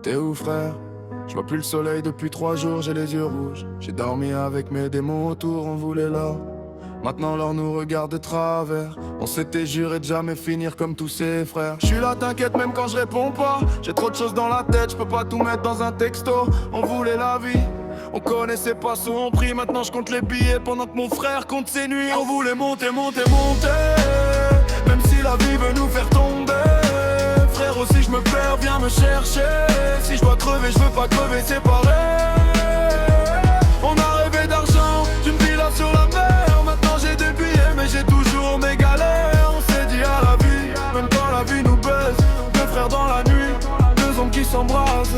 T'es où frère? Je vois plus le soleil depuis 3 jours, j'ai les yeux rouges. J'ai dormi avec mes démons autour, on voulait là. Maintenant l'or nous regarde de travers. On s'était juré de jamais finir comme tous ses frères. Je suis là, t'inquiète même quand je réponds pas. J'ai trop de choses dans la tête, je peux pas tout mettre dans un texto. On voulait la vie, on connaissait pas son prix. Maintenant je compte les billets pendant que mon frère compte ses nuits. On voulait monter, monter, monter, même si la vie veut nous faire tomber. Frère aussi je me perds, viens me chercher. Si je dois crever, je veux pas crever séparés. On a rêvé d'argent, d'une villa sur la mer. Maintenant j'ai des billets mais j'ai toujours mes galères. On s'est dit à la vie, même quand la vie nous baise. Deux frères dans la nuit, deux hommes qui s'embrasent.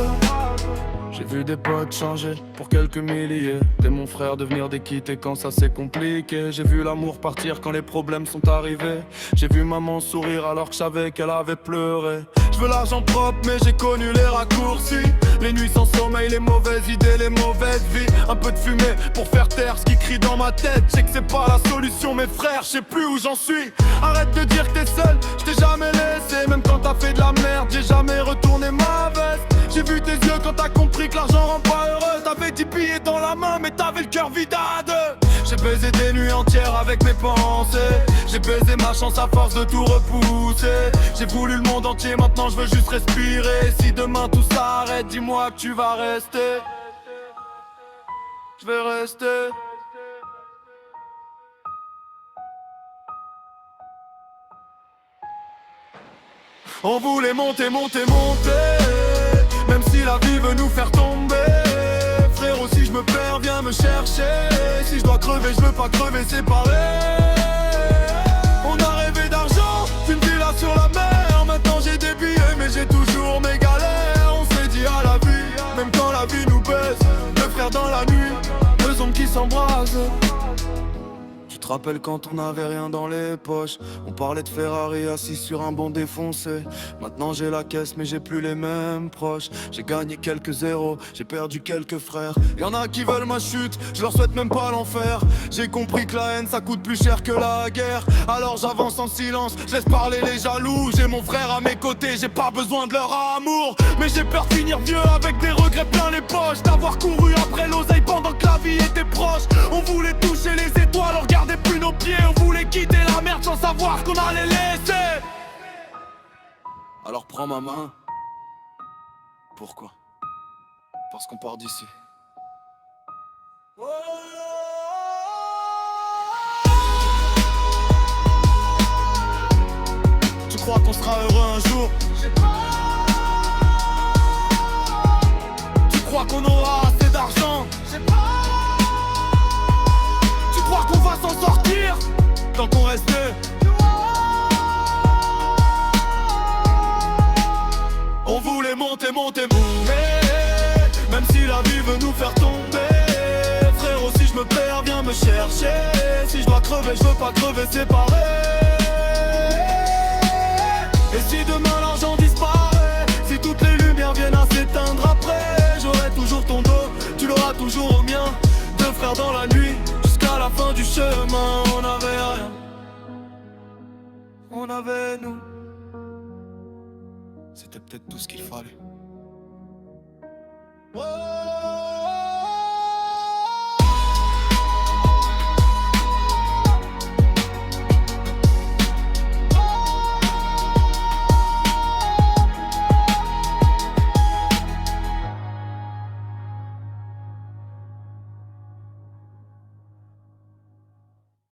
J'ai vu des potes changer pour quelques milliers. T'es mon frère devenir des quittes quand ça c'est compliqué. J'ai vu l'amour partir quand les problèmes sont arrivés. J'ai vu maman sourire alors que je savais qu'elle avait pleuré. Je veux l'argent propre mais j'ai connu les raccourcis. Les nuits sans sommeil, les mauvaises idées, les mauvaises vies. Un peu de fumée pour faire taire ce qui crie dans ma tête. Je sais que c'est pas la solution mes frères, je sais plus où j'en suis. Arrête de dire que t'es seul, je t'ai jamais laissé. Même quand t'as fait de la merde, j'ai jamais retourné ma veste. J'ai vu tes yeux quand t'as compris que l'argent rend pas heureux. T'avais 10 billets dans la main mais t'avais le cœur vide à deux. J'ai baisé des nuits entières avec mes pensées. J'ai baisé ma chance à force de tout repousser. J'ai voulu le monde entier, maintenant je veux juste respirer. Si demain tout s'arrête, dis-moi que tu vas rester. Je vais rester. On voulait monter, monter, monter, même si la vie veut nous faire tomber. Frère aussi je me perds, viens me chercher. Si je dois crever, je veux pas crever séparés. On a rêvé d'argent, d'une villa sur la mer. Maintenant j'ai des billets mais j'ai toujours mes galères. On s'est dit à la vie, même quand la vie nous baisse. Deux frères dans la nuit, deux hommes qui s'embrasent. Tu te rappelles quand on avait rien dans les poches? On parlait de Ferrari assis sur un banc défoncé. Maintenant j'ai la caisse mais j'ai plus les mêmes proches. J'ai gagné quelques zéros, j'ai perdu quelques frères. Y'en a qui veulent ma chute, je leur souhaite même pas l'enfer. J'ai compris que la haine ça coûte plus cher que la guerre. Alors j'avance en silence, je laisse parler les jaloux. J'ai mon frère à mes côtés, j'ai pas besoin de leur amour. Mais j'ai peur de finir vieux avec des regrets plein les poches. D'avoir couru après l'oseille pendant que la vie était proche. On voulait toucher les étoiles, on regardait plus nos pieds. On voulait quitter la merde sans savoir ce qu'on allait laisser. Alors prends ma main. Pourquoi? Parce qu'on part d'ici. Tu crois qu'on sera heureux un jour? Tu crois qu'on aura assez d'argent? Tu crois qu'on va s'en sortir tant qu'on reste deux? On voulait monter, monter, monter, même si la vie veut nous faire tomber. Frère aussi je me perds, viens me chercher. Si je dois crever, je veux pas crever séparés. Et si demain l'argent disparaît, si toutes les lumières viennent à s'éteindre après, j'aurai toujours ton dos, tu l'auras toujours au mien. Deux frères dans la nuit, jusqu'à la fin du chemin. On avait rien, on avait nous. C'était peut-être tout ce qu'il fallait.